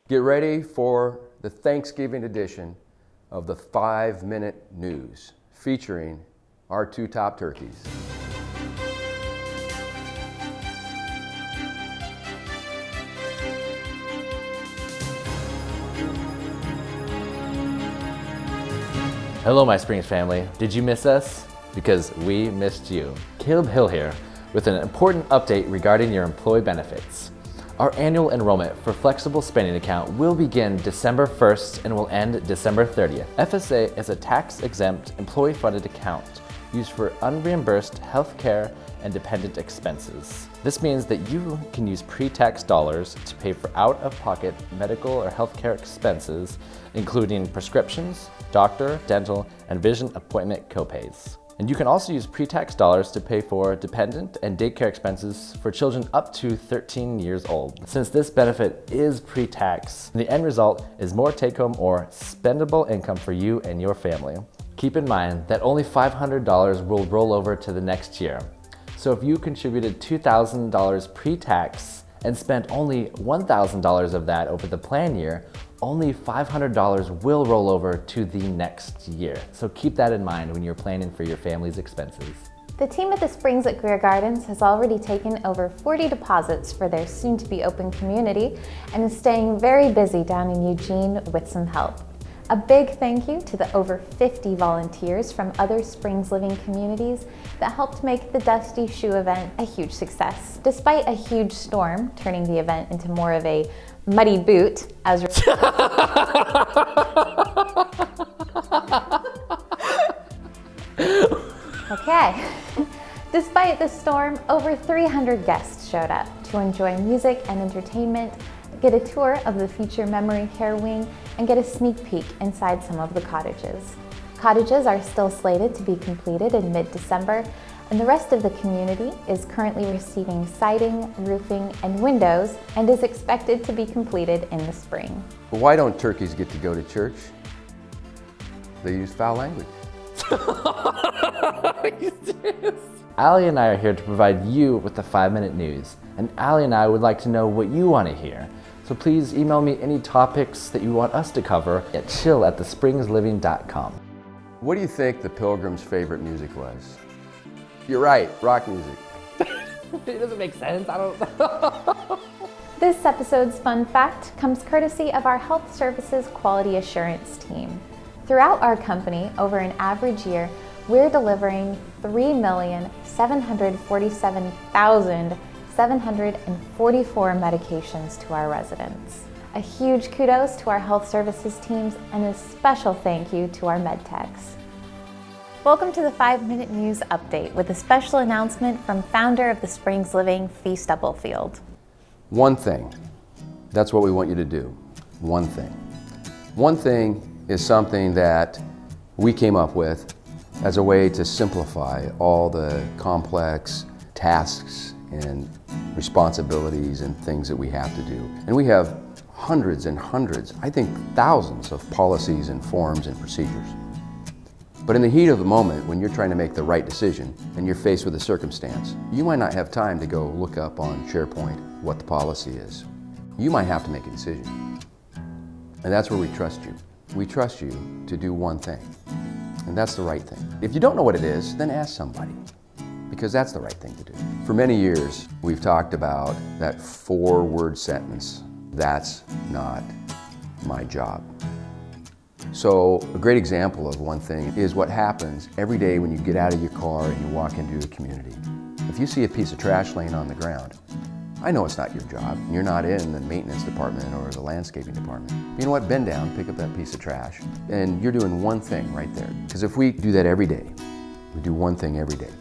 Get ready for the Thanksgiving edition of the 5-Minute News, featuring our two top turkeys. Hello, my Springs family. Did you miss us? Because we missed you. Caleb Hill here with an important update regarding your employee benefits. Our annual enrollment for flexible spending account will begin December 1st and will end December 30th. FSA is a tax-exempt, employee-funded account used for unreimbursed health care and dependent expenses. This means that you can use pre-tax dollars to pay for out-of-pocket medical or healthcare expenses, including prescriptions, doctor, dental, and vision appointment copays. And you can also use pre-tax dollars to pay for dependent and daycare expenses for children up to 13 years old. Since this benefit is pre-tax, the end result is more take-home or spendable income for you and your family. Keep in mind that only $500 will roll over to the next year. So if you contributed $2,000 pre-tax and spent only $1,000 of that over the plan year, only $500 will roll over to the next year. So keep that in mind when you're planning for your family's expenses. The team at the Springs at Greer Gardens has already taken over 40 deposits for their soon-to-be open community and is staying very busy down in Eugene with some help. A big thank you to the over 50 volunteers from other Springs living communities that helped make the Dusty Shoe event a huge success. Despite a huge storm turning the event into more of a muddy boot, as Okay. Despite the storm, over 300 guests showed up to enjoy music and entertainment, get a tour of the future memory care wing, and get a sneak peek inside some of the cottages. Cottages are still slated to be completed in mid-December, and the rest of the community is currently receiving siding, roofing, and windows, and is expected to be completed in the spring. But why don't turkeys get to go to church? They use foul language. Allie and I are here to provide you with the 5-minute news, and Allie and I would like to know what you want to hear. So please email me any topics that you want us to cover at chill@thespringsliving.com. What do you think the Pilgrims' favorite music was? You're right, rock music. It doesn't make sense, I don't know. This episode's fun fact comes courtesy of our Health Services Quality Assurance team. Throughout our company, over an average year, we're delivering 3,747,744 medications to our residents. A huge kudos to our health services teams and a special thank you to our med techs. Welcome to the 5-Minute News Update with a special announcement from founder of the Springs Living, Fee Stubblefield. One thing. That's what we want you to do. One thing. One thing is something that we came up with as a way to simplify all the complex tasks and responsibilities and things that we have to do. And we have hundreds and hundreds, I think thousands of policies and forms and procedures. But in the heat of the moment, when you're trying to make the right decision and you're faced with a circumstance, you might not have time to go look up on SharePoint what the policy is. You might have to make a decision. And that's where we trust you. We trust you to do one thing. And that's the right thing. If you don't know what it is, then ask somebody, because that's the right thing to do. For many years, we've talked about that 4-word sentence, that's not my job. So a great example of one thing is what happens every day when you get out of your car and you walk into a community. If you see a piece of trash laying on the ground, I know it's not your job. You're not in the maintenance department or the landscaping department. You know what? Bend down, pick up that piece of trash, and you're doing one thing right there. Because if we do that every day, we do one thing every day,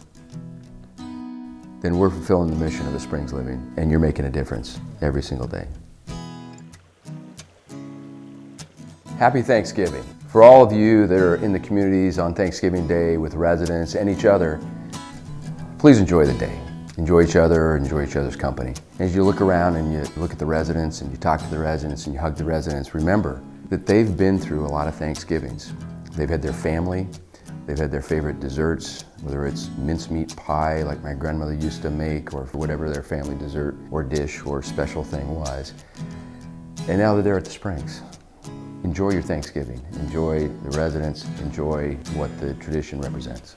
then we're fulfilling the mission of the Springs Living, and you're making a difference every single day. Happy Thanksgiving. For all of you that are in the communities on Thanksgiving Day with residents and each other, please enjoy the day. Enjoy each other, enjoy each other's company. As you look around and you look at the residents and you talk to the residents and you hug the residents, remember that they've been through a lot of Thanksgivings. They've had their family, they've had their favorite desserts, whether it's mincemeat pie like my grandmother used to make, or whatever their family dessert or dish or special thing was. And now that they're at the Springs, enjoy your Thanksgiving. Enjoy the residents. Enjoy what the tradition represents.